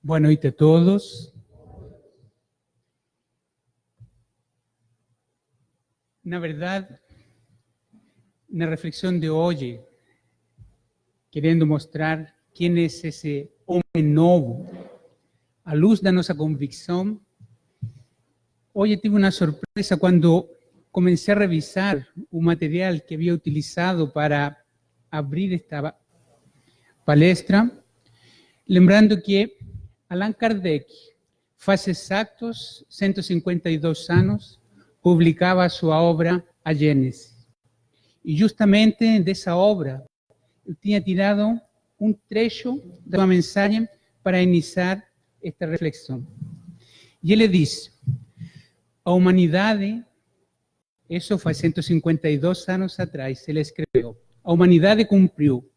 Boa noite a todos. Na verdade, na reflexão de hoje, querendo mostrar quem é esse homem novo, à luz da nossa convicção, hoje tive uma surpresa quando comecei a revisar o material que havia utilizado para abrir esta palestra, lembrando que Allan Kardec, faz exatos 152 anos, publicava sua obra A Gênese. E justamente dessa obra, eu tinha tirado um trecho da sua mensagem para iniciar esta reflexão. E ele diz: a humanidade, isso faz 152 anos atrás, ele escreveu, a humanidade cumpriu,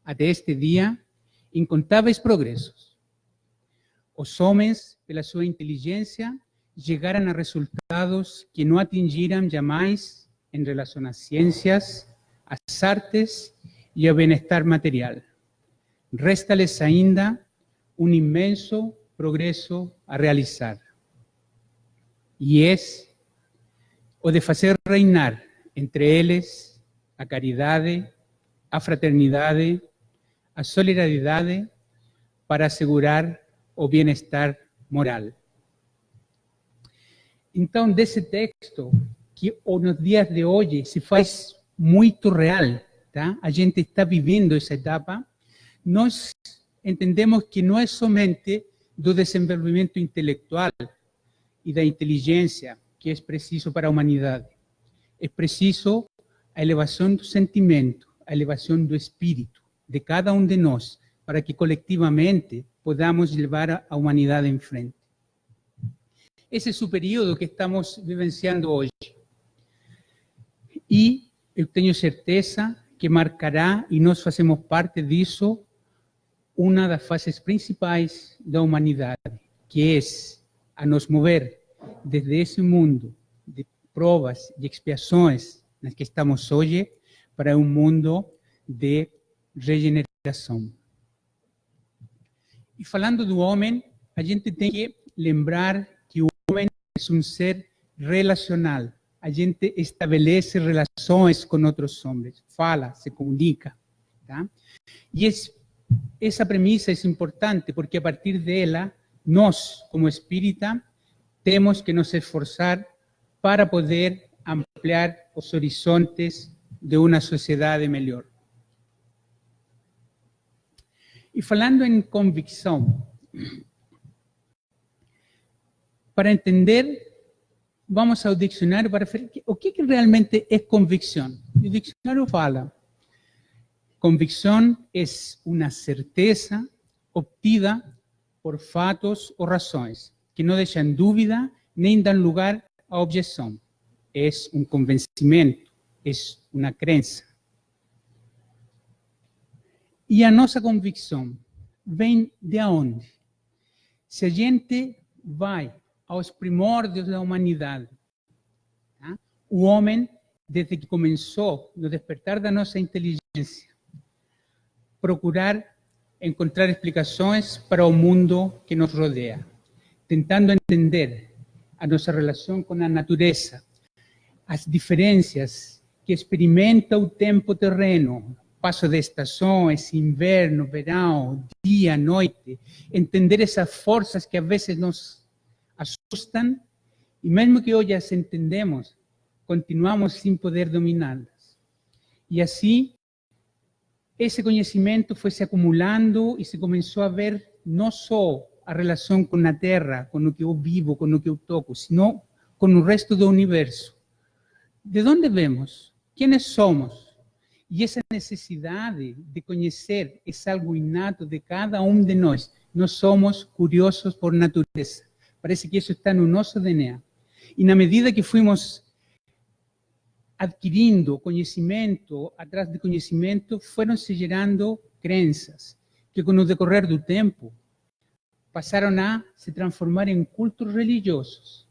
até este dia, incontáveis progressos. Os homens, pela sua inteligência, chegaram a resultados que não atingiram jamais em relação às ciências, às artes e ao bem-estar material. Resta-lhes ainda um imenso progresso a realizar. E é o de fazer reinar entre eles a caridade, a fraternidade, a solidariedade para assegurar o bem-estar moral. Então, desse texto, que nos dias de hoje se faz muito real, tá? A gente está vivendo essa etapa, nós entendemos que não é somente do desenvolvimento intelectual e da inteligência que é preciso para a humanidade. É preciso a elevação do sentimento, a elevação do espírito de cada um de nós, para que colectivamente podamos levar a humanidade em frente. Esse é o período que estamos vivenciando hoje. E eu tenho certeza que marcará, e nós fazemos parte disso, uma das fases principais da humanidade, que é a nos mover desde esse mundo de provas e expiações nas que estamos hoje para um mundo de regeneração. E falando do homem, a gente tem que lembrar que o homem é um ser relacional. A gente estabelece relações com outros homens, fala, se comunica. Tá? E essa premissa é importante, porque a partir dela, nós, como espírita, temos que nos esforçar para poder ampliar os horizontes de uma sociedade melhor. E falando em convicção, para entender, vamos ao dicionário para ver o que realmente é convicção. O dicionário fala: convicção é uma certeza obtida por fatos ou razões que não deixam dúvida nem dão lugar à objeção. É um convencimento, é uma crença. E a nossa convicção vem de onde? Se a gente vai aos primórdios da humanidade, tá? O homem, desde que começou no despertar da nossa inteligência, procurar encontrar explicações para o mundo que nos rodeia, tentando entender a nossa relação com a natureza, as diferenças que experimenta o tempo terreno, passo de estações, inverno, verão, dia, noite, entender essas forças que às vezes nos assustam, e mesmo que hoje as entendemos, continuamos sem poder dominá-las. E assim, esse conhecimento foi se acumulando e se começou a ver não só a relação com a Terra, com o que eu vivo, com o que eu toco, sino com o resto do universo. De onde vemos? Quem somos? E essa necessidade de conhecer é algo inato de cada um de nós. Nós somos curiosos por natureza. Parece que isso está no nosso DNA. E na medida que fomos adquirindo conhecimento, atrás de conhecimento, foram se gerando crenças, que com o decorrer do tempo passaram a se transformar em cultos religiosos,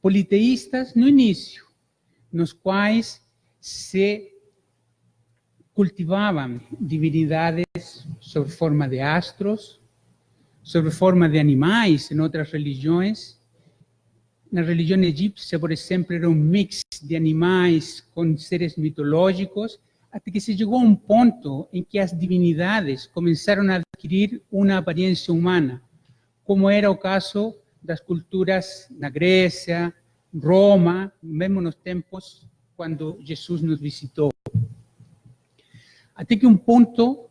politeístas no início, nos quais se cultivavam divinidades sob forma de astros, sobre forma de animais em outras religiões. Na religião egípcia, por exemplo, era um mix de animais com seres mitológicos, até que se chegou a um ponto em que as divindades começaram a adquirir uma aparência humana, como era o caso das culturas na Grécia, Roma, mesmo nos tempos quando Jesus nos visitou. Até que um ponto,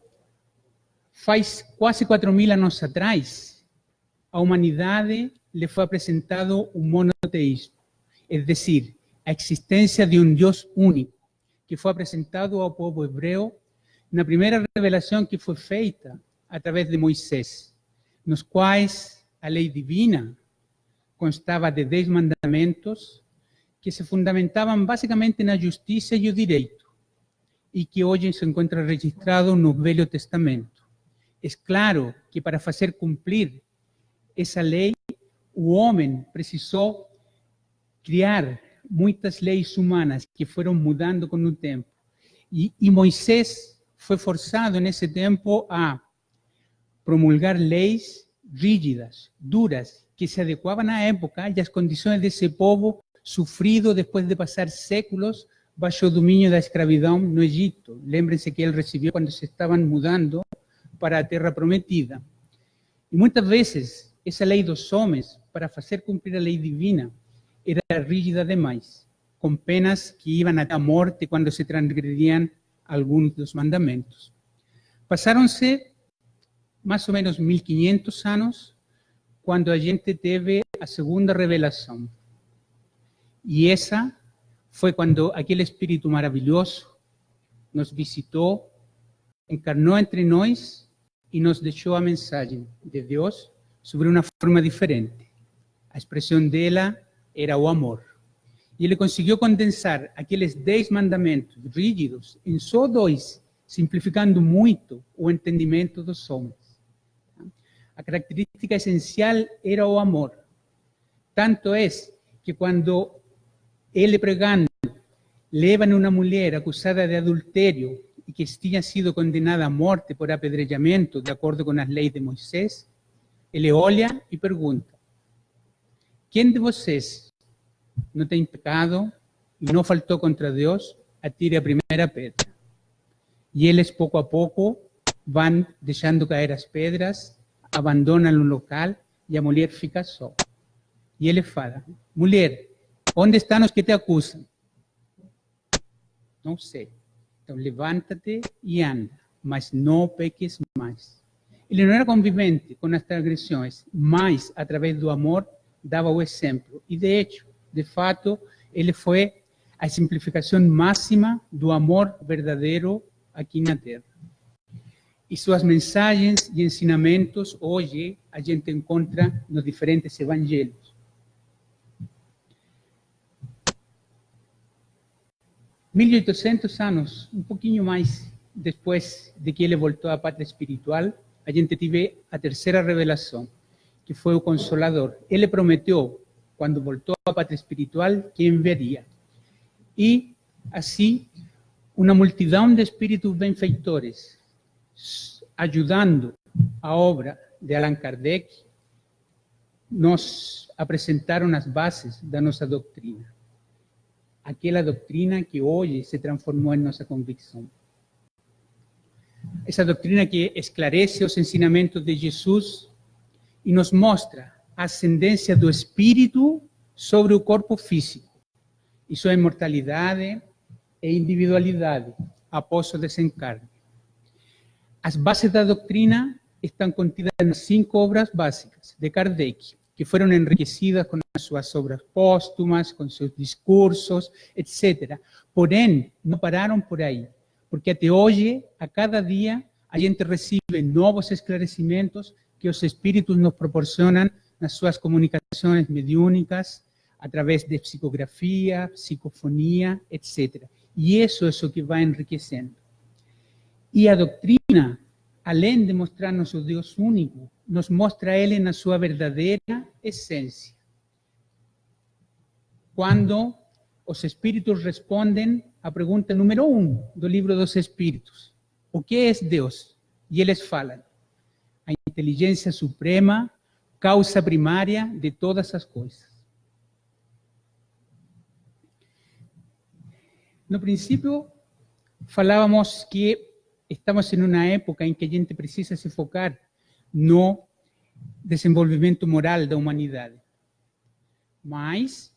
faz quase 4.000 anos atrás, a humanidade lhe foi apresentado um monoteísmo, é decir, a existência de um Deus único, que foi apresentado ao povo hebreu na primeira revelação que foi feita através de Moisés, nos quais a lei divina constava de 10 mandamentos que se fundamentavam basicamente na justiça e o direito, e que hoje se encontra registrado no Velho Testamento. É claro que para fazer cumprir essa lei, o homem precisou criar muitas leis humanas que foram mudando com o tempo. E Moisés foi forçado nesse tempo a promulgar leis rígidas, duras, que se adequavam à época e às condições desse povo sofrido depois de passar séculos baixo o domínio da escravidão no Egito. Lembrem-se que ele recebeu quando se estavam mudando para a terra prometida. E muitas vezes, essa lei dos homens, para fazer cumprir a lei divina, era rígida demais, com penas que iam até a morte quando se transgrediam alguns dos mandamentos. Passaram-se mais ou menos 1.500 anos, quando a gente teve a segunda revelação. E essa foi quando aquele Espírito maravilhoso nos visitou, encarnou entre nós e nos deixou a mensagem de Deus sobre uma forma diferente. A expressão dela era o amor. E ele conseguiu condensar aqueles 10 mandamentos rígidos em só 2, simplificando muito o entendimento dos homens. A característica essencial era o amor. Tanto é que quando ele pregando leva uma mulher acusada de adultério e que tinha sido condenada à morte por apedrejamento, de acordo com as leis de Moisés, ele olha e pergunta: quem de vocês não tem pecado e não faltou contra Deus, atire a primeira pedra. E eles, pouco a pouco, vão deixando cair as pedras, abandonam o local e a mulher fica só. E ele fala: mulher, onde estão os que te acusam? Não sei. Então levanta-te e anda, mas não peques mais. Ele não era convivente com as transgressões, mas, através do amor, dava o exemplo. E, de hecho, de fato, ele foi a simplificação máxima do amor verdadeiro aqui na Terra. E suas mensagens e ensinamentos, hoje, a gente encontra nos diferentes evangelhos. 1.800 anos, um pouquinho mais depois de que ele voltou à pátria espiritual, a gente teve a terceira revelação, que foi o Consolador. Ele prometeu, quando voltou à pátria espiritual, que enviaria. E, assim, uma multidão de espíritos benfeitores, ajudando a obra de Allan Kardec, nos apresentaram as bases da nossa doutrina. Aquela doutrina que hoje se transformou em nossa convicção. Essa doutrina que esclarece os ensinamentos de Jesus e nos mostra a ascendência do espírito sobre o corpo físico e sua imortalidade e individualidade após o desencarne. As bases da doutrina estão contidas nas 5 obras básicas de Kardec, que foram enriquecidas com as suas obras póstumas, com seus discursos, etc. Porém, não pararam por aí, porque até hoje, a cada dia, a gente recebe novos esclarecimentos que os espíritos nos proporcionam nas suas comunicações mediúnicas, através de psicografia, psicofonia, etc. E isso é o que vai enriquecendo. E a doutrina, além de mostrar-nos o Deus único, nos mostra Ele na sua verdadeira essência. Quando os espíritos respondem à pergunta número 1 do Livro dos Espíritos: o que é Deus? E eles falam: a inteligência suprema, causa primária de todas as coisas. No princípio, falávamos que estamos em uma época em que a gente precisa se focar no desenvolvimento moral da humanidade. Mas,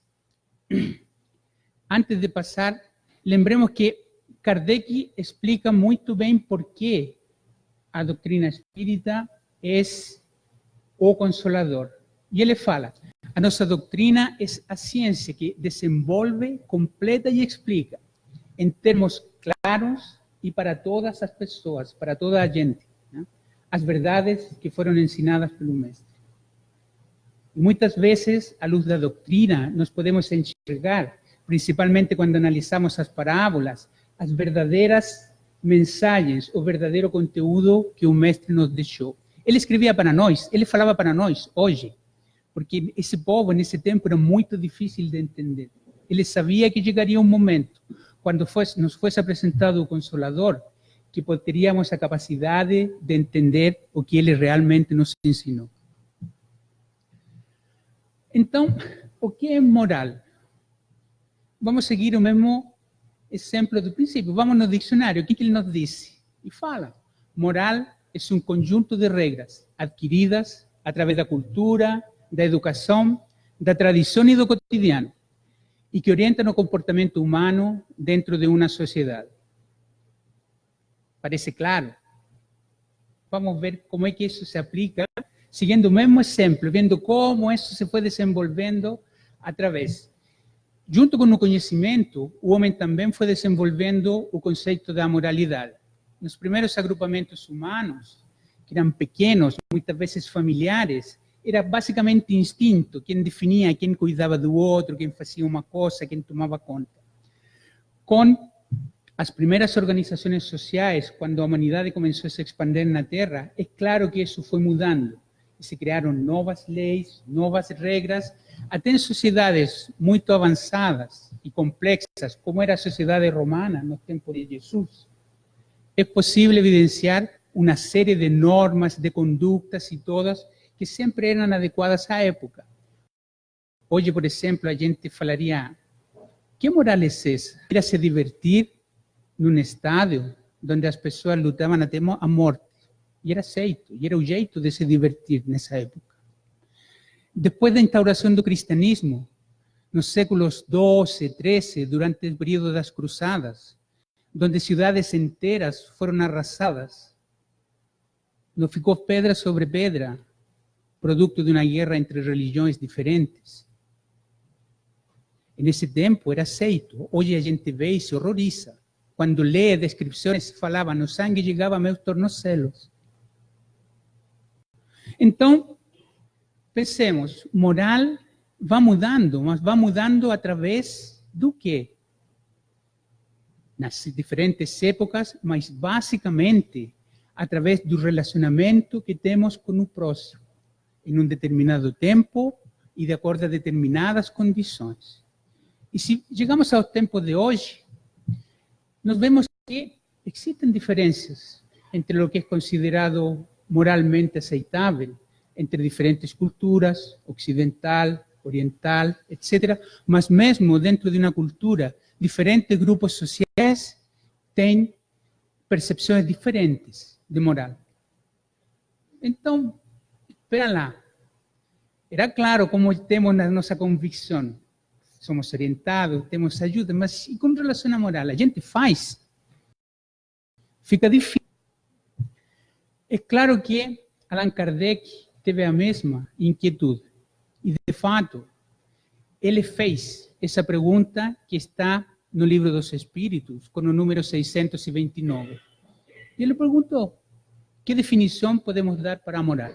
antes de passar, lembremos que Kardec explica muito bem por que a doutrina espírita é o consolador. E ele fala, a nossa doutrina é a ciência que desenvolve, completa e explica, em termos claros e para todas as pessoas, para toda a gente, né? As verdades que foram ensinadas pelo Mestre. E muitas vezes, à luz da doutrina, nós podemos enxergar, principalmente quando analisamos as parábolas, as verdadeiras mensagens, o verdadeiro conteúdo que o Mestre nos deixou. Ele escrevia para nós, ele falava para nós hoje, porque esse povo, nesse tempo, era muito difícil de entender. Ele sabia que chegaria um momento, quando nos fosse apresentado o Consolador, que teríamos a capacidade de entender o que ele realmente nos ensinou. Então, o que é moral? Vamos seguir o mesmo exemplo do princípio. Vamos no dicionário, o que ele nos disse? E fala, moral é um conjunto de regras adquiridas através da cultura, da educação, da tradição e do cotidiano, e que orientam o comportamento humano dentro de uma sociedade. Parece claro? Vamos ver como é que isso se aplica, seguindo o mesmo exemplo, vendo como isso se foi desenvolvendo através. Junto com o conhecimento, o homem também foi desenvolvendo o conceito da moralidade. Nos primeiros agrupamentos humanos, que eram pequenos, muitas vezes familiares, era basicamente instinto, quem definia, quem cuidava do outro, quem fazia uma coisa, quem tomava conta. Com as primeiras organizações sociais, quando a humanidade começou a se expandir na Terra, é claro que isso foi mudando. E se criaram novas leis, novas regras, até em sociedades muito avançadas e complexas, como era a sociedade romana no tempo de Jesus. É possível evidenciar uma série de normas, de condutas e todas que sempre eram adequadas à época. Hoje, por exemplo, a gente falaria, que moral é essa? Era se divertir num estádio onde as pessoas lutavam até a morte. E era aceito, e era o jeito de se divertir nessa época. Depois da instauração do cristianismo, nos séculos XII, XIII, durante o período das cruzadas, onde cidades inteiras foram arrasadas, não ficou pedra sobre pedra, produto de uma guerra entre religiões diferentes. E nesse tempo era aceito. Hoje a gente vê e se horroriza. Quando lê descrições, falava, no sangue chegava a meus tornozelos. Então, pensemos, moral vai mudando, mas vai mudando através do quê? Nas diferentes épocas, mas basicamente através do relacionamento que temos com o próximo, em um determinado tempo e de acordo a determinadas condições. E se chegamos ao tempo de hoje, nós vemos que existem diferenças entre o que é considerado moralmente aceitável entre diferentes culturas, ocidental, oriental, etc. Mas mesmo dentro de uma cultura, diferentes grupos sociais têm percepções diferentes de moral. Então, espera lá. Era claro como temos na nossa convicção. Somos orientados, temos ajuda, mas e com relação à moral? A gente faz. Fica difícil. É claro que Allan Kardec teve a mesma inquietude. E, de fato, ele fez essa pergunta que está no Livro dos Espíritos, com o número 629. E ele perguntou, que definição podemos dar para a moral?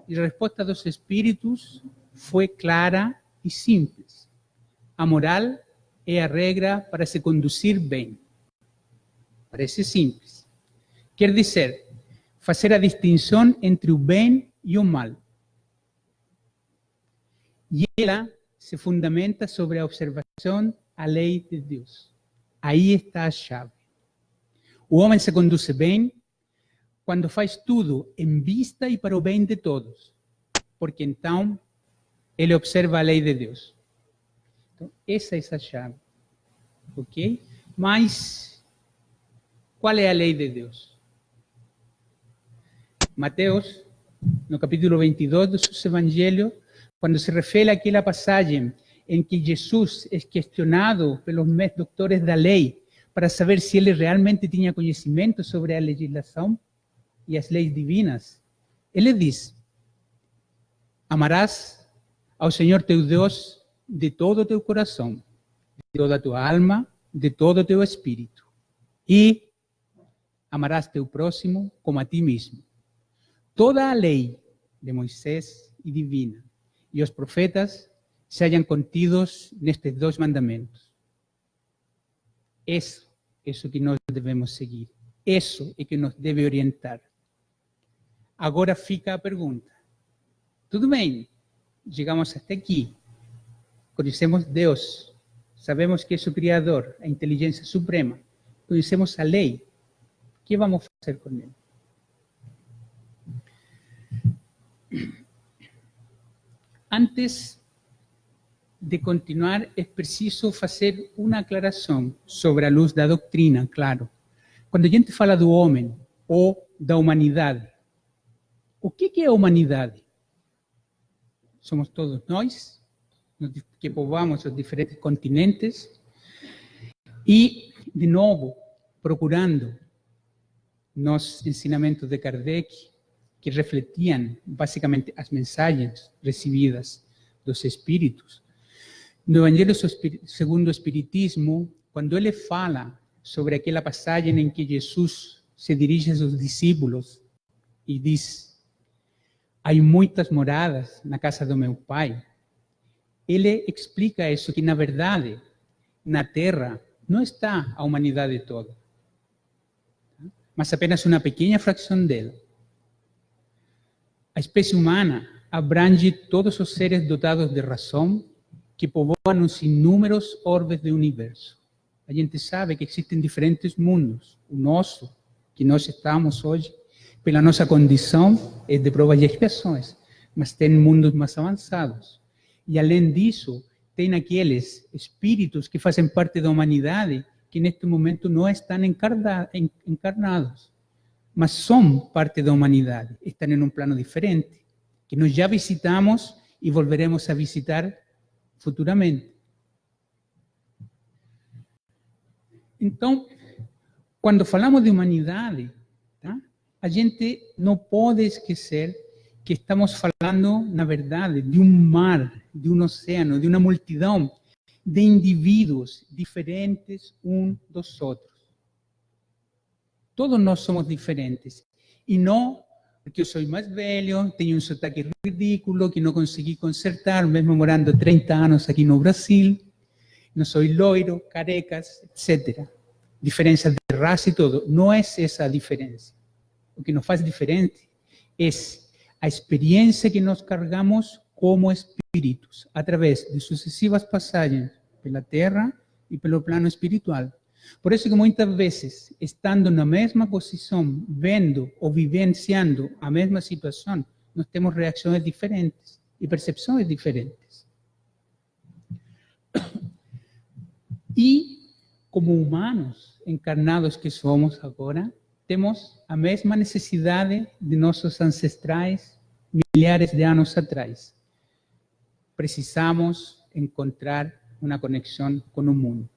E a resposta dos Espíritos foi clara e simples. A moral é a regra para se conduzir bem. Parece simples. Quer dizer, fazer a distinção entre o bem e o mal. E ela se fundamenta sobre a observação à lei de Deus. Aí está a chave. O homem se conduz bem quando faz tudo em vista e para o bem de todos, porque então ele observa a lei de Deus. Então, essa é a chave, ok? Mas, qual é a lei de Deus? Mateus, no capítulo 22 do seu evangelho, quando se refere àquela passagem em que Jesus é questionado pelos doutores da lei para saber se ele realmente tinha conhecimento sobre a legislação e as leis divinas, ele diz: amarás ao Senhor teu Deus de todo o teu coração, de toda a tua alma, de todo o teu espírito, e amarás teu próximo como a ti mesmo. Toda a lei de Moisés e divina e os profetas se hallan contidos nestes dois mandamentos. Isso é o que nós devemos seguir. Isso é que nos deve orientar. Agora fica a pergunta. Tudo bem, chegamos até aqui. Conhecemos Deus. Sabemos que é o Criador, a inteligência suprema. Conhecemos a lei. O que vamos fazer com ele? Antes de continuar, é preciso fazer uma aclaração sobre a luz da doutrina, claro. Quando a gente fala do homem ou da humanidade, o que é a humanidade? Somos todos nós, que povoamos os diferentes continentes, e, de novo, procurando nos ensinamentos de Kardec, que refletiam basicamente as mensagens recebidas dos Espíritos. No Evangelho segundo o Espiritismo, quando ele fala sobre aquela passagem em que Jesus se dirige a seus discípulos e diz: há muitas moradas na casa do meu Pai, ele explica isso, que na verdade, na Terra, não está a humanidade toda, mas apenas uma pequena fração dela. A espécie humana abrange todos os seres dotados de razão que povoam os inúmeros orbes do universo. A gente sabe que existem diferentes mundos. O nosso, que nós estamos hoje, pela nossa condição, é de provas e expiações, mas tem mundos mais avançados. E, além disso, tem aqueles espíritos que fazem parte da humanidade que, neste momento, não estão encarnados, mas são parte da humanidade, estão em um plano diferente, que nós já visitamos e volveremos a visitar futuramente. Então, quando falamos de humanidade, tá? A gente não pode esquecer que estamos falando, na verdade, de um mar, de um oceano, de uma multidão de indivíduos diferentes uns dos outros. Todos nós somos diferentes. E não porque eu sou mais velho, tenho um sotaque ridículo que não consegui consertar, mesmo morando 30 anos aqui no Brasil. Não sou loiro, carecas, etc. Diferença de raça e tudo. Não é essa a diferença. O que nos faz diferente é a experiência que nós carregamos como espíritos, através de sucessivas passagens pela Terra e pelo plano espiritual. Por isso que muitas vezes, estando na mesma posição, vendo ou vivenciando a mesma situação, nós temos reações diferentes e percepções diferentes. E, como humanos encarnados que somos agora, temos a mesma necessidade de nossos ancestrais milhares de anos atrás. Precisamos encontrar uma conexão com o mundo.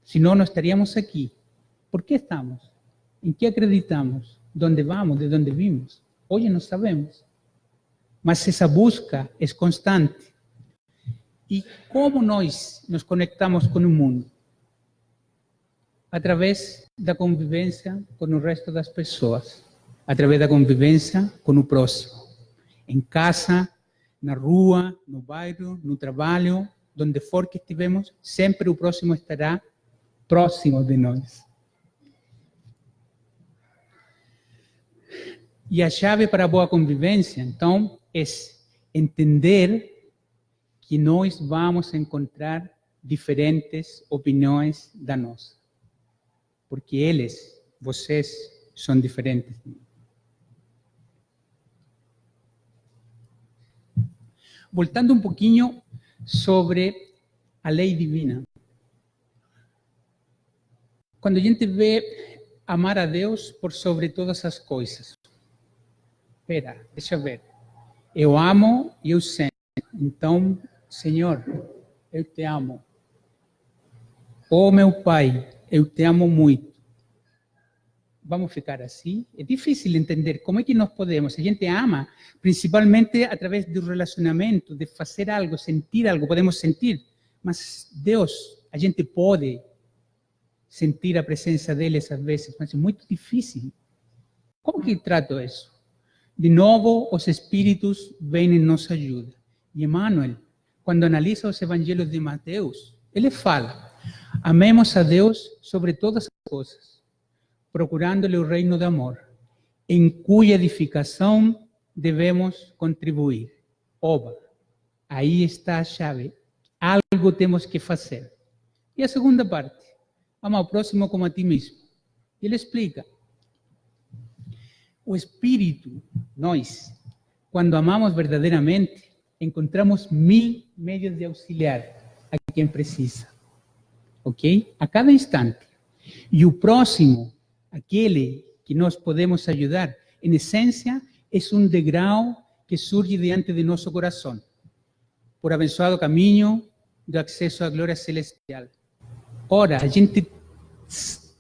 Senão, não estaríamos aqui. ¿Por qué estamos? ¿En qué acreditamos? ¿Dónde vamos? ¿De dónde vimos? Hoje não sabemos. Mas essa busca é constante. E como nós nos conectamos com o mundo? Através da convivência com o resto das pessoas. Através da convivência com o próximo. Em casa, na rua, no bairro, no trabalho, onde for que estivemos, sempre o próximo estará próximo de nós. E a chave para a boa convivência, então, é entender que nós vamos encontrar diferentes opiniões da nossa. Porque eles, vocês, son diferentes. Voltando um pouquinho sobre a lei divina. Quando a gente vê amar a Deus por sobre todas as coisas. Espera, deixa eu ver. Eu amo e eu sinto. Então, Senhor, eu te amo. Oh, meu Pai, eu te amo muito. Vamos ficar assim? É difícil entender como é que nós podemos. A gente ama, principalmente através do relacionamento, de fazer algo, sentir algo, podemos sentir. Mas Deus, a gente pode sentir a presença dele às vezes, mas é muito difícil. Como que trato isso? De novo, os Espíritos vêm em nossa ajuda. E Emmanuel, quando analisa os Evangelhos de Mateus, ele fala: amemos a Deus sobre todas as coisas, procurando-lhe o reino de amor, em cuja edificação devemos contribuir. Oba, aí está a chave. Algo temos que fazer. E a segunda parte, ama ao próximo como a ti mesmo. E ele explica: o Espírito, nós, quando amamos verdadeiramente, encontramos 1000 meios de auxiliar a quem precisa. Ok? A cada instante. E o próximo, aquele que nós podemos ajudar, em essência, é um degrau que surge diante de nosso coração, por abençoado caminho do acesso à glória celestial. Ora, a gente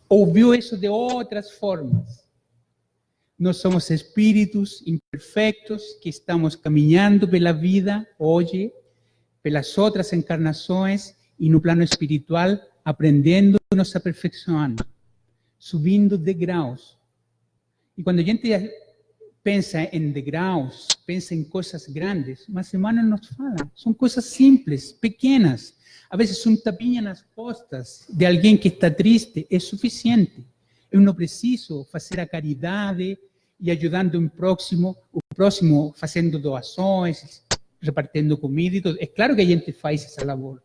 ouviu isso de outras formas. Nós somos espíritos imperfeitos que estamos caminhando pela vida hoje, pelas outras encarnações e no plano espiritual, aprendendo e nos aperfeiçoando, subindo degraus. E quando a gente pensa em degraus, pensa em coisas grandes, mas Emmanuel nos fala, são coisas simples, pequenas. Às vezes um tapinha nas costas de alguém que está triste é suficiente. Eu não preciso fazer a caridade e ajudando o próximo fazendo doações, repartindo comida e tudo. É claro que a gente faz essa labor,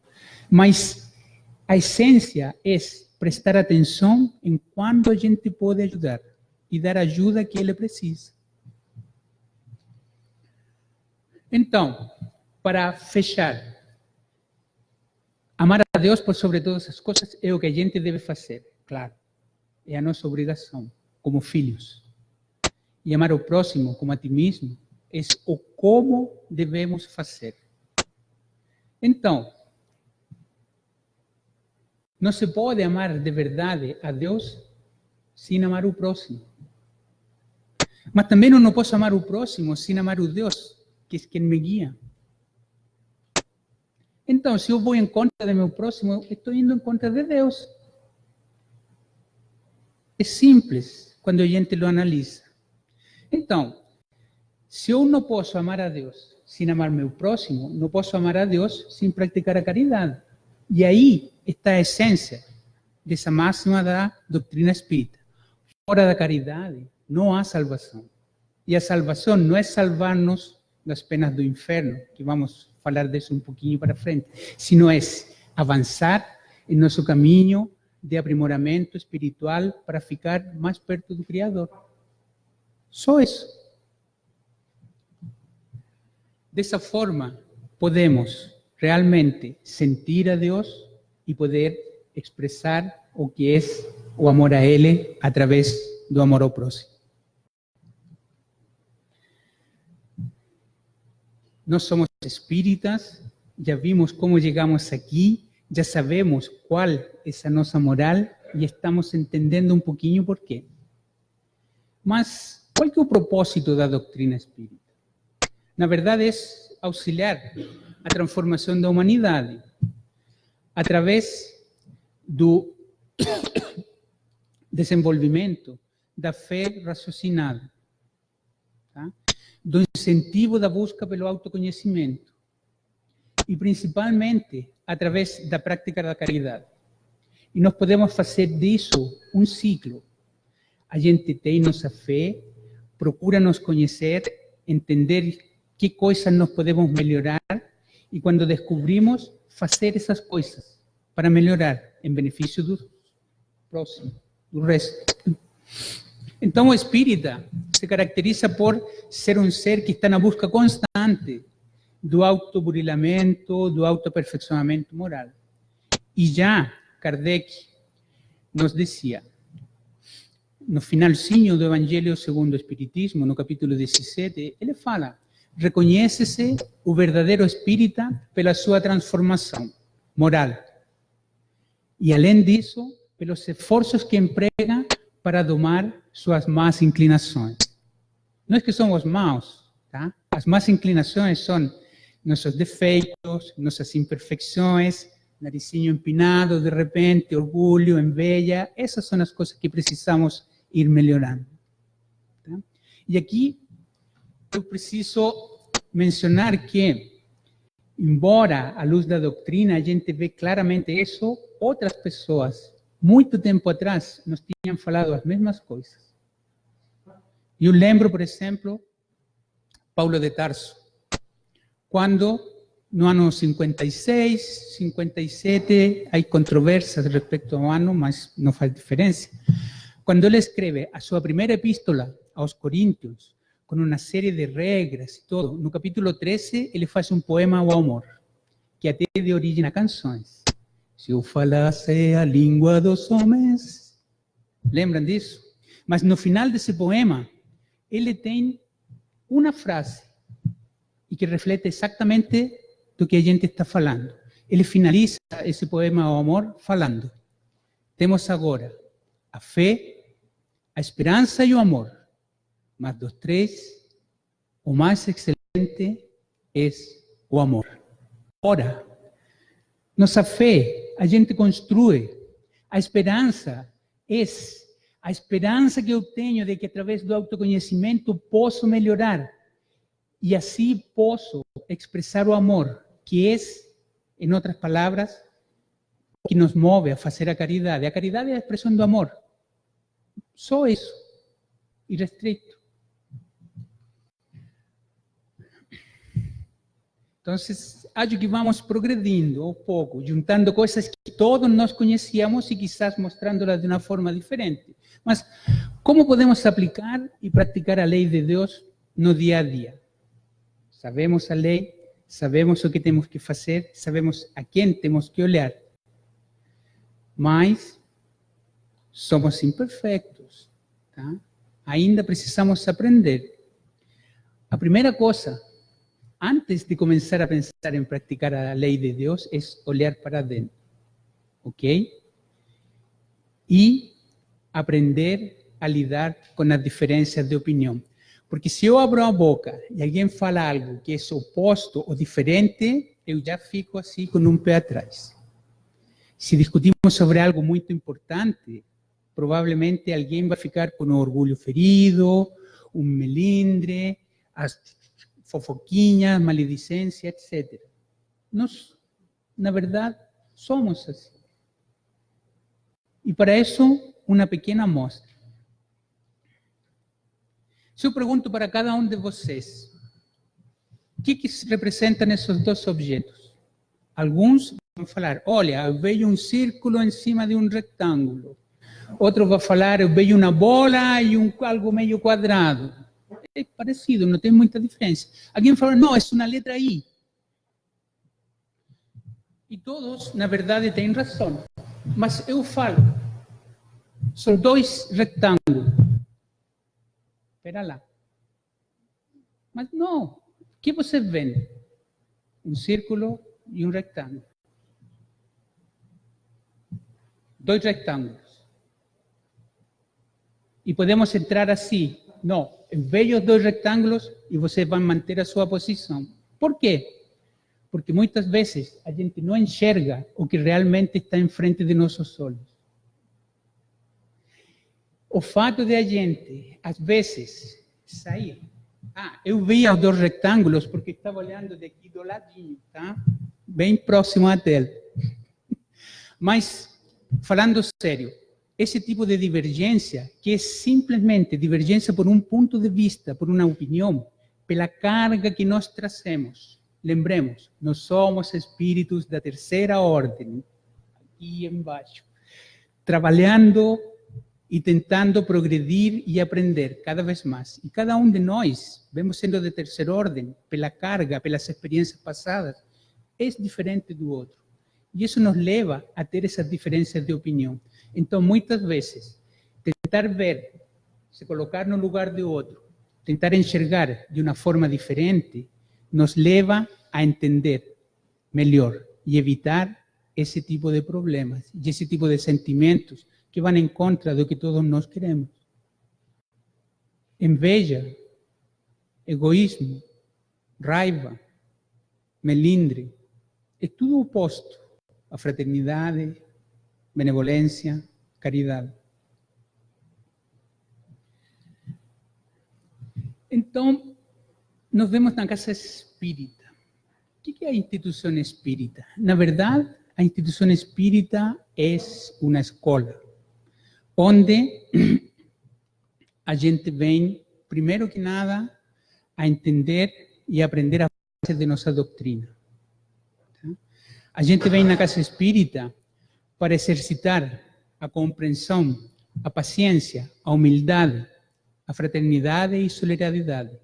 mas a essência é prestar atenção em quando a gente pode ajudar e dar a ajuda que ele precisa. Então, para fechar, amar a Deus por sobre todas as coisas é o que a gente deve fazer, claro. É a nossa obrigação, como filhos. E amar o próximo como a ti mesmo é o como devemos fazer. Então, não se pode amar de verdade a Deus sem amar o próximo. Mas também eu não posso amar o próximo sem amar o Deus, que é quem me guia. Então, se eu vou em contra do meu próximo, estou indo em contra de Deus. É simples quando a gente lo analisa. Então, se eu não posso amar a Deus sem amar meu próximo, não posso amar a Deus sem praticar a caridade. E aí está a essência dessa máxima da doutrina espírita. Fora da caridade, não há salvação. E a salvação não é salvar-nos das penas do inferno, que vamos falar disso um pouquinho para frente, sino é avançar em nosso caminho de aprimoramento espiritual para ficar mais perto do Criador. Só isso. Dessa forma, podemos realmente sentir a Deus e poder expressar o que é o amor a Ele através do amor ao próximo. Nós somos espíritas, já vimos como chegamos aqui, já sabemos qual é a nossa moral e estamos entendendo um pouquinho por quê. Mas qual que é o propósito da doutrina espírita? Na verdade, é auxiliar a transformação da humanidade através do desenvolvimento da fé raciocinada, tá? Do incentivo da busca pelo autoconhecimento e, principalmente, através da prática da caridade. E nós podemos fazer disso um ciclo. A gente tem nossa fé, procura nos conhecer, entender que coisas nós podemos melhorar e, quando descobrimos, fazer essas coisas para melhorar em benefício do próximo, do resto. Então, o espírita se caracteriza por ser um ser que está na busca constante do autoburilamento, do autoaperfeiçoamento moral. E já Kardec nos dizia, no finalzinho do Evangelho segundo o Espiritismo, no capítulo 17, ele fala: reconhece-se o verdadeiro espírita pela sua transformação moral. E, além disso, pelos esforços que emprega para domar suas más inclinações. Não é que somos maus, tá? As más inclinações são nossos defeitos, nossas imperfeições, narizinho empinado de repente, orgulho, inveja. Essas são as coisas que precisamos ir melhorando. Tá? E aqui eu preciso mencionar que, embora à luz da doutrina a gente vê claramente isso, outras pessoas, muito tempo atrás, nos tinham falado as mesmas coisas. Eu lembro, por exemplo, Paulo de Tarso, quando no ano 56, 57, há controvérsias respeito ao ano, mas não faz diferença. Quando ele escreve a sua primeira epístola aos Coríntios, com uma série de regras e tudo, no capítulo 13, ele faz um poema ao amor, que até de origem a canções. Se eu falasse a língua dos homens... Lembram disso? Mas no final desse poema, ele tem uma frase, e que reflete exatamente do que a gente está falando. Ele finaliza esse poema ao amor falando: temos agora a fé, a esperança e o amor, mas dos três, o mais excelente é o amor. Ora, nossa fé a gente construi, a esperança é a esperança que eu tenho de que através do autoconhecimento posso melhorar e assim posso expressar o amor, que é, em outras palavras, o que nos move a fazer a caridade. A caridade é a expressão do amor. Só isso, irrestrito. Então, acho que vamos progredindo um pouco, juntando coisas que todos nós conhecíamos e quizás mostrándolas de uma forma diferente. Mas como podemos aplicar e praticar a lei de Deus no dia a dia? Sabemos a lei, sabemos o que temos que fazer, sabemos a quem temos que olhar. Mas somos imperfeitos, tá? Ainda precisamos aprender. A primeira coisa, antes de começar a pensar em praticar a lei de Deus, é olhar para dentro, ok? E aprender a lidar com as diferenças de opinião. Porque se eu abro a boca e alguém fala algo que é oposto ou diferente, eu já fico assim com um pé atrás. Se discutimos sobre algo muito importante, provavelmente alguém vai ficar com o orgulho ferido, um melindre, as fofoquinhas, maledicência, etc. Nós, na verdade, somos assim. E para isso, uma pequena amostra. Se eu pergunto para cada um de vocês, o que representam esses dois objetos? Alguns vão falar: olha, eu vejo um círculo em cima de um retângulo. Outro vai falar: eu vejo uma bola e algo meio quadrado. É parecido, não tem muita diferença. Alguém fala: não, é uma letra I. E todos, na verdade, têm razão. Mas eu falo: são dois retângulos. Espera lá. Mas não. O que você vê? Um círculo e um retângulo. Dois retângulos. E podemos entrar assim. Não. Vejo os dois retângulos e você vai manter a sua posição. Por quê? Porque muitas vezes a gente não enxerga o que realmente está em frente de nossos olhos. O fato de a gente, às vezes, sair... eu vi os dois retângulos porque estava olhando daqui do ladinho, tá? Bem próximo à tela. Mas, falando sério, esse tipo de divergência, que é simplesmente divergência por um ponto de vista, por uma opinião, pela carga que nós trazemos. Lembremos, nós somos espíritos da terceira ordem, aqui embaixo, trabalhando e tentando progredir e aprender cada vez mais. E cada um de nós, vemos sendo de terceira ordem, pela carga, pelas experiências passadas, é diferente do outro. E isso nos leva a ter essas diferenças de opinião. Então, muitas vezes, tentar ver, se colocar no lugar do outro, tentar enxergar de uma forma diferente, nos leva a entender melhor e evitar esse tipo de problemas e esse tipo de sentimentos que vão em contra do que todos nós queremos. Inveja, egoísmo, raiva, melindre, é tudo oposto à fraternidade, benevolência, caridade. Então, nós vemos na Casa Espírita. O que é a instituição espírita? Na verdade, a instituição espírita é uma escola, onde a gente vem, primeiro que nada, a entender e aprender a base de nossa doutrina. A gente vem na Casa Espírita para exercitar a compreensão, a paciência, a humildade, a fraternidade e solidariedade.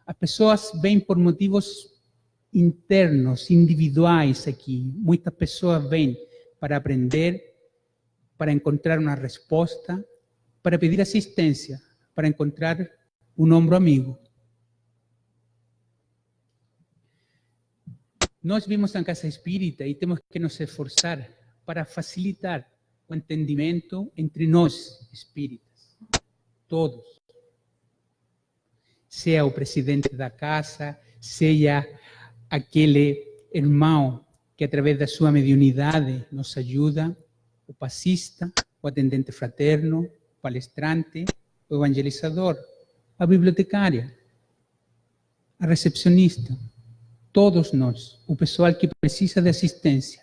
As pessoas vêm por motivos internos, individuais aqui. Muitas pessoas vêm para aprender, para encontrar uma resposta, para pedir assistência, para encontrar um ombro amigo. Nós vimos na Casa Espírita e temos que nos esforçar para facilitar o entendimento entre nós, espíritas, todos. Seja o presidente da casa, seja aquele irmão que, através da sua mediunidade, nos ajuda, o passista, o atendente fraterno, o palestrante, o evangelizador, a bibliotecária, a recepcionista. Todos nós, o pessoal que precisa de assistência,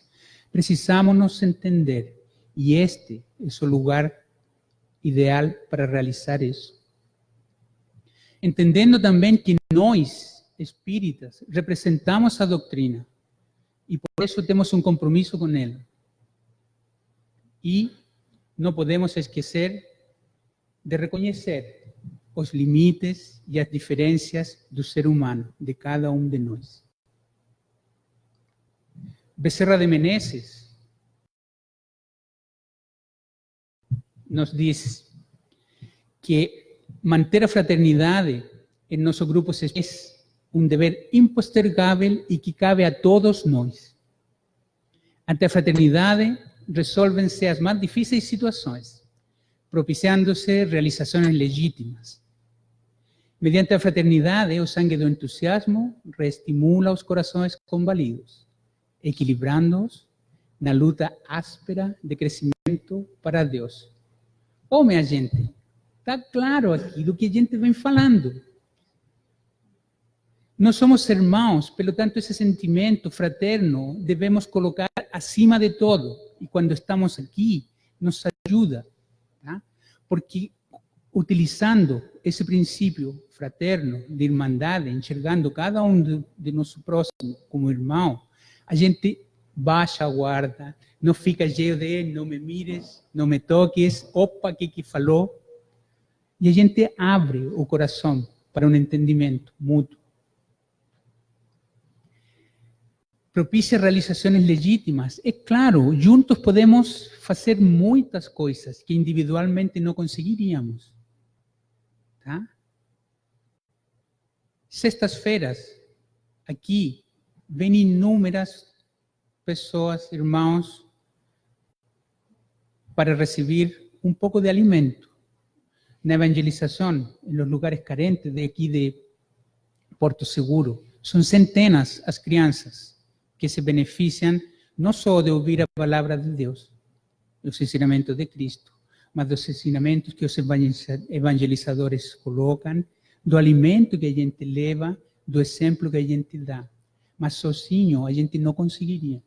precisamos nos entender. E este é o lugar ideal para realizar isso. Entendendo também que nós, espíritas, representamos a doutrina e por isso temos um compromisso com ela. E não podemos esquecer de reconhecer os limites e as diferenças do ser humano, de cada um de nós. Becerra de Menezes nos diz que manter a fraternidade em nosso grupo é um dever impostergável e que cabe a todos nós. Ante a fraternidade, resolvem-se as mais difíceis situações, propiciando-se realizações legítimas. Mediante a fraternidade, o sangue do entusiasmo reestimula os corações combalidos, equilibrando-os na luta áspera de crescimento para Deus. Oh, minha gente, está claro aqui do que a gente vem falando. Nós somos irmãos, pelo tanto, esse sentimento fraterno devemos colocar acima de todo. E quando estamos aqui, nos ajuda, tá? Porque utilizando esse princípio fraterno de irmandade, enxergando cada um de nosso próximo como irmão, a gente baixa a guarda, não fica cheio de não me mires, não me toques, opa, o que falou? E a gente abre o coração para um entendimento mútuo. Propicia realizações legítimas. É claro, juntos podemos fazer muitas coisas que individualmente não conseguiríamos. Tá? Sextas-feiras, aqui, vêm inúmeras pessoas, irmãos, para receber um pouco de alimento. Na evangelização, em los lugares carentes de aqui de Porto Seguro, são centenas as crianças que se beneficiam não só de ouvir a palavra de Deus, os ensinamentos de Cristo, mas dos ensinamentos que os evangelizadores colocam, do alimento que a gente leva, do exemplo que a gente dá. Mas sozinho a gente não conseguiria.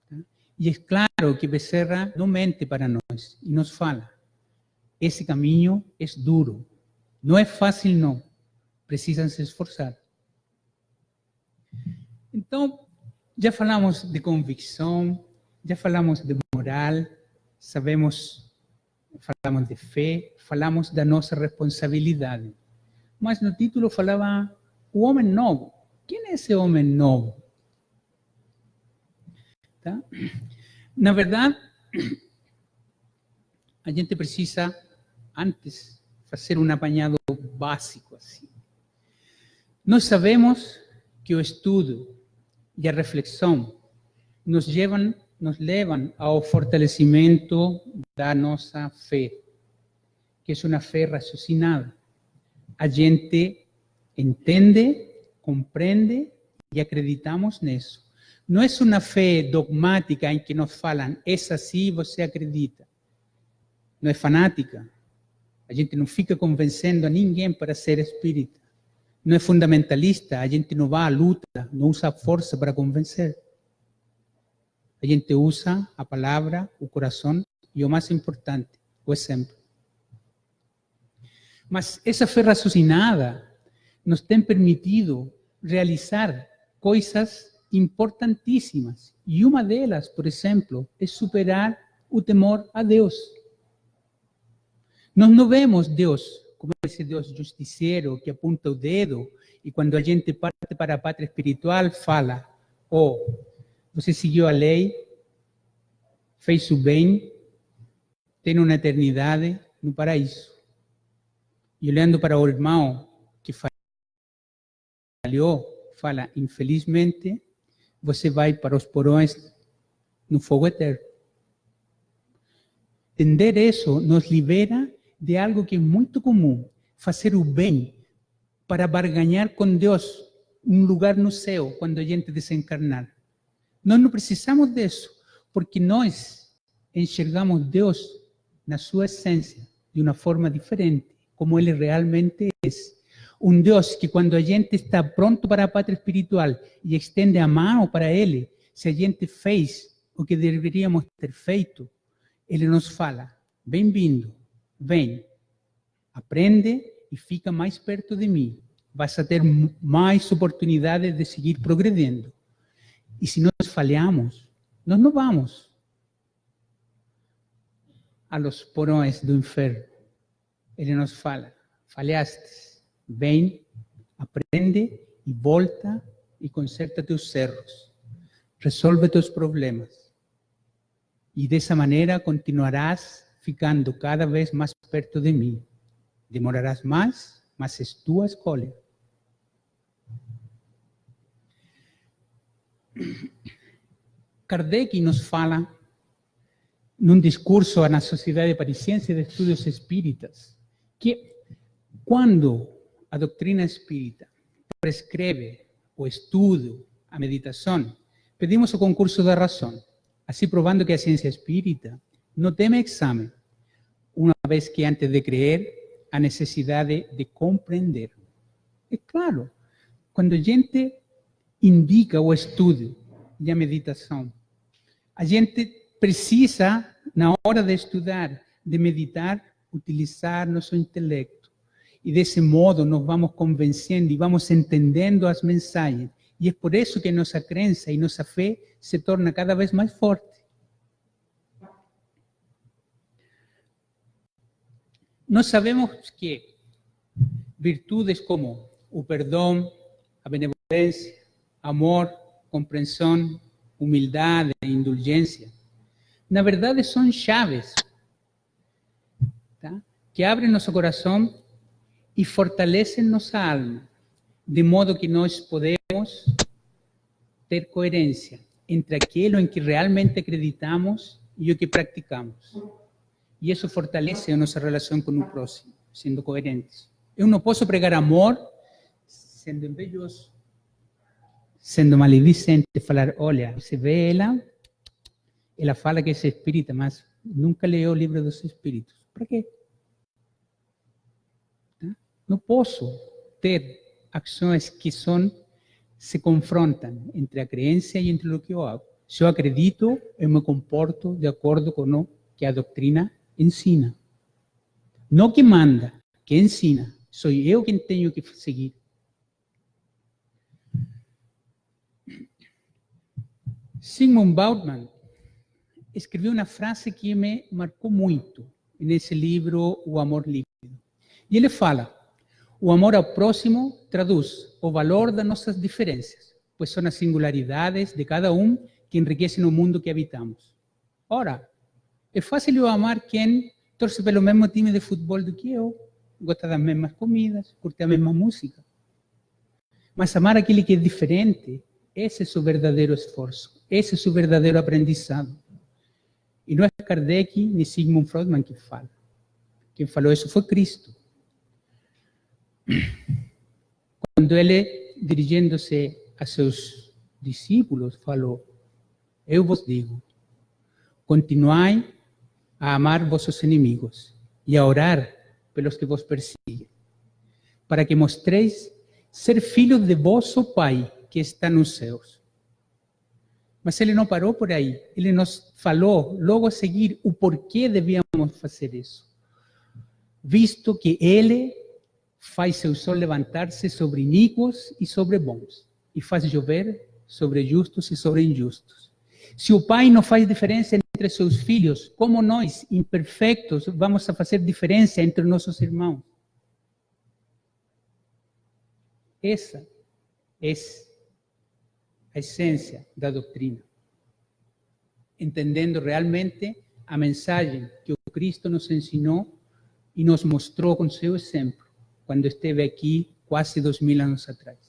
Tá? E é claro que Becerra não mente para nós e nos fala. Esse caminho é duro. Não é fácil, não. Precisam se esforçar. Então, já falamos de convicção, já falamos de moral, sabemos falamos de fé, falamos da nossa responsabilidade. Mas no título falava o homem novo. Quem é esse homem novo? Tá? Na verdade, a gente precisa, antes, fazer um apanhado básico assim. Nós sabemos que o estudo e a reflexão nos levam ao fortalecimento da nossa fé, que é uma fé raciocinada. A gente entende, compreende e acreditamos nisso. Não é uma fé dogmática em que nos falam, é assim, você acredita. Não é fanática. A gente não fica convencendo a ninguém para ser espírita. Não é fundamentalista, a gente não vai à luta, não usa a força para convencer. A gente usa a palavra, o coração e o mais importante, o exemplo. Mas essa fé raciocinada nos tem permitido realizar coisas importantíssimas. E uma delas, por exemplo, é superar o temor a Deus. Nós não vemos Deus como esse Deus justiceiro que apunta o dedo e quando a gente parte para a pátria espiritual fala, você seguiu a lei, fez o bem, tem uma eternidade no paraíso. E olhando para o irmão que falhou, fala, infelizmente, você vai para os porões no fogo eterno. Entender isso nos libera de algo que é muito comum, fazer o bem para barganhar com Deus um lugar no céu quando a gente desencarnar. Nós não precisamos disso, porque nós enxergamos Deus na sua essência, de uma forma diferente, como Ele realmente é. Um Deus que quando a gente está pronto para a pátria espiritual e estende a mão para Ele, se a gente fez o que deveríamos ter feito, Ele nos fala, bem-vindo, vem, aprende e fica mais perto de mim. Vas a ter mais oportunidades de seguir progredindo. E se nós falhamos, nós não vamos a los porões do inferno. Ele nos fala, falhaste, vem, aprende e volta e conserta teus erros. Resolve teus problemas. E dessa maneira continuarás ficando cada vez mais perto de mim. Demorarás mais, mas é tua escolha. Kardec nos fala, num discurso na Sociedade Parisiense de Estudos Espíritas, que quando a doutrina espírita prescreve o estudo, a meditação, pedimos o concurso da razão, assim provando que a ciência espírita não teme exame, uma vez que antes de crer, a necessidade de compreender. É claro, quando a gente indica o estudo e a meditação, a gente precisa, na hora de estudar, de meditar, utilizar nosso intelecto. E desse modo nós vamos convencendo e vamos entendendo as mensagens. E é por isso que nossa crença e nossa fé se torna cada vez mais forte. Nós sabemos que virtudes como o perdão, a benevolência, amor, compreensão, humildade e indulgência, na verdade são chaves, tá? Que abrem nosso coração e fortalecem nossa alma, de modo que nós podemos ter coerência entre aquilo em que realmente acreditamos e o que praticamos. E isso fortalece a nossa relação com o próximo, sendo coerentes. Eu não posso pregar amor sendo envejoso, sendo maledicente, falar, olha, você vê ela fala que é espírita, mas nunca leu o livro dos espíritos. Para quê? Tá? Não posso ter ações que se confrontam entre a crença e entre o que eu hago. Se eu acredito, eu me comporto de acordo com o que a doutrina ensina. Não que manda, que ensina. Sou eu quem tenho que seguir. Zygmunt Bauman escreveu uma frase que me marcou muito. nesse livro O Amor Líquido. E ele fala, o amor ao próximo traduz o valor das nossas diferenças, pois são as singularidades de cada que enriquecem o mundo que habitamos. Ora, é fácil eu amar quem torce pelo mesmo time de futebol do que eu, gosta das mesmas comidas, curte a mesma música. Mas amar aquele que é diferente, esse é seu verdadeiro esforço, esse é seu verdadeiro aprendizado. E não é Kardec nem Sigmund Freud que fala. Quem falou isso foi Cristo. Quando ele, dirigindo-se a seus discípulos, falou, eu vos digo, continuai a amar vossos inimigos e a orar pelos que vos persiguen, para que mostreis ser filhos de vosso Pai que está nos céus. Mas ele não parou por aí, ele nos falou logo a seguir o porquê devíamos fazer isso. Visto que ele faz seu sol levantar-se sobre iníquos e sobre bons, e faz chover sobre justos e sobre injustos. Se o Pai não faz diferença entre seus filhos, como nós, imperfeitos, vamos a fazer diferença entre nossos irmãos? Essa é a essência da doutrina. Entendendo realmente a mensagem que o Cristo nos ensinou e nos mostrou com seu exemplo, quando esteve aqui quase 2000 anos atrás.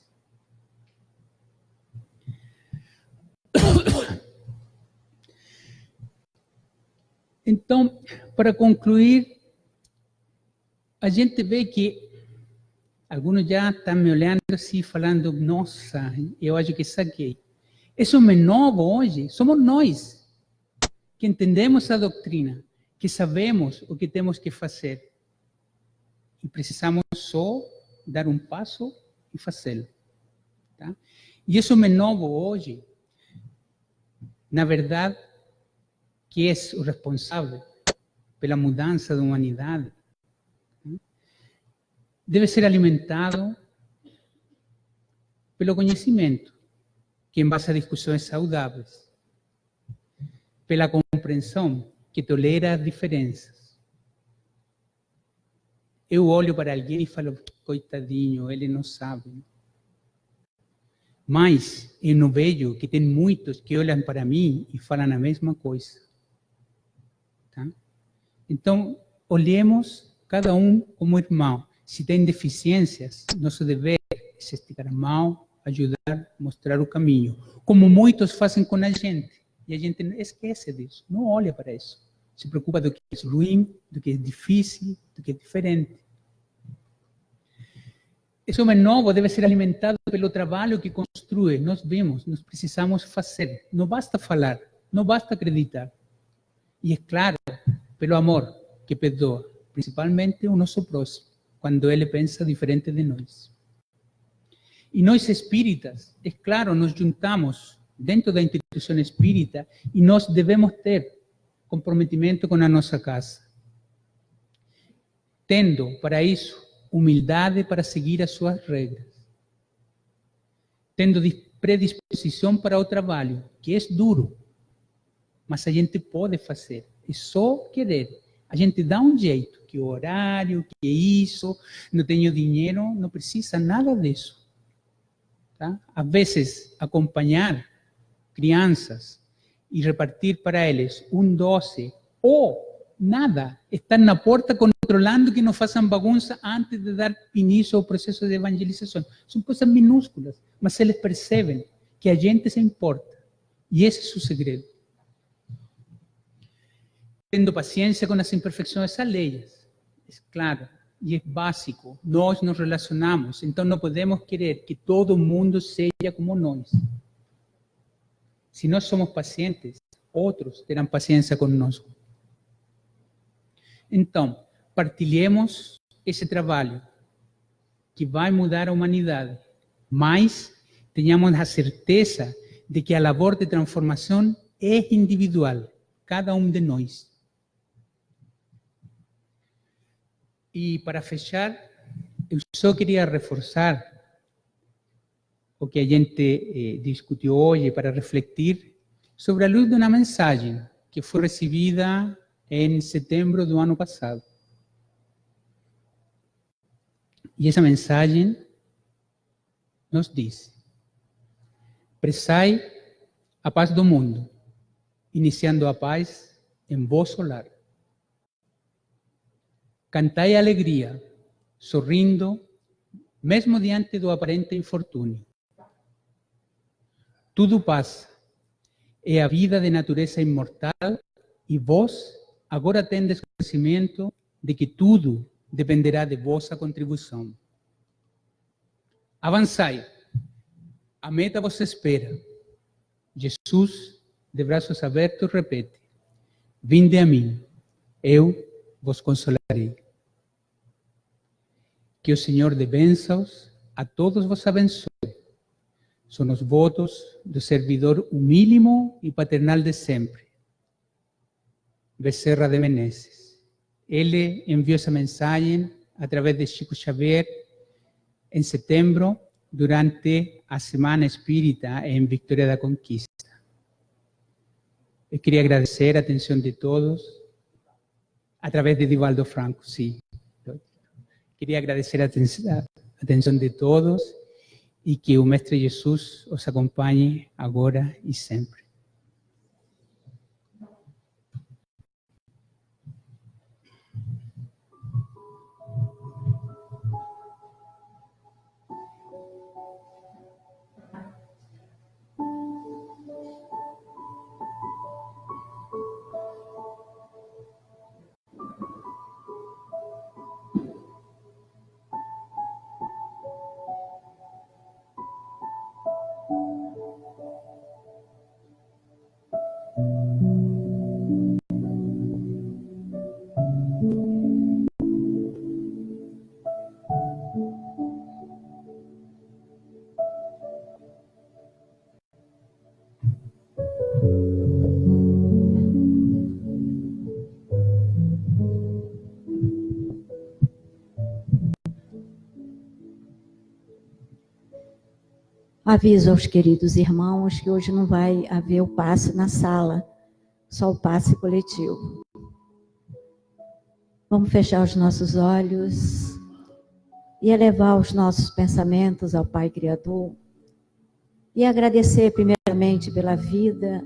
Então, para concluir, a gente vê que alguns já estão me olhando assim, falando, nossa, eu acho que saquei. Isso é novo hoje, somos nós que entendemos a doutrina, que sabemos o que temos que fazer. E precisamos só dar um passo e fazê-lo. Tá? E isso é novo hoje. Na verdade, que é o responsável pela mudança da humanidade, deve ser alimentado pelo conhecimento, que em base a discussões saudáveis, pela compreensão, que tolera as diferenças. Eu olho para alguém e falo, coitadinho, ele não sabe. Mas eu não vejo que tem muitos que olham para mim e falam a mesma coisa. Tá? Então, olhemos cada como irmão. Se tem deficiências, nosso dever é esticar a mão, ajudar, mostrar o caminho. Como muitos fazem com a gente. E a gente esquece disso, não olha para isso. Se preocupa do que é ruim, do que é difícil, do que é diferente. Esse homem novo deve ser alimentado pelo trabalho que construi. Nós vemos, nós precisamos fazer. Não basta falar, não basta acreditar. E é claro, pelo amor que perdoa, principalmente o nosso próximo, quando ele pensa diferente de nós. E nós espíritas, é claro, nos juntamos dentro da instituição espírita e nós devemos ter comprometimento com a nossa casa. Tendo, para isso, humildade para seguir as suas regras. Tendo predisposição para o trabalho, que é duro, mas a gente pode fazer. É só querer. A gente dá um jeito, que o horário, que é isso, não tenho dinheiro, não precisa nada disso. Tá? Às vezes, acompanhar crianças e repartir para eles um doce ou nada, estar na porta controlando que não façam bagunça antes de dar início ao processo de evangelização. São coisas minúsculas, mas eles percebem que a gente se importa. E esse é o segredo. Tendo paciência com as imperfeições alheias. É claro, e é básico. Nós nos relacionamos, então não podemos querer que todo mundo seja como nós. Se nós somos pacientes, outros terão paciência conosco. Então, partilhemos esse trabalho que vai mudar a humanidade, mas tenhamos a certeza de que a labor de transformação é individual, cada um de nós. E para fechar, eu só queria reforçar o que a gente discutiu hoje para refletir sobre a luz de uma mensagem que foi recebida em setembro do ano passado. E essa mensagem nos diz: prezai a paz do mundo, iniciando a paz em vosso lar. Cantai a alegria, sorrindo, mesmo diante do aparente infortúnio. Tudo passa, é a vida de natureza imortal e vós agora tendes conhecimento de que tudo dependerá de vossa contribuição. Avançai, a meta vos espera. Jesus, de braços abertos, repete: vinde a mim, eu vos consolarei. Que o Senhor de bênçãos a todos vos abençoe. São os votos do servidor humílimo e paternal de sempre, Becerra de Menezes. Ele enviou essa mensagem através de Chico Xavier em setembro, durante a Semana Espírita em Vitória da Conquista. Eu queria agradecer a atenção de todos, através de Divaldo Franco, sim. Queria agradecer a atenção de todos e que o Mestre Jesus os acompanhe agora e sempre. Aviso aos queridos irmãos que hoje não vai haver o passe na sala, só o passe coletivo. Vamos fechar os nossos olhos e elevar os nossos pensamentos ao Pai Criador e agradecer primeiramente pela vida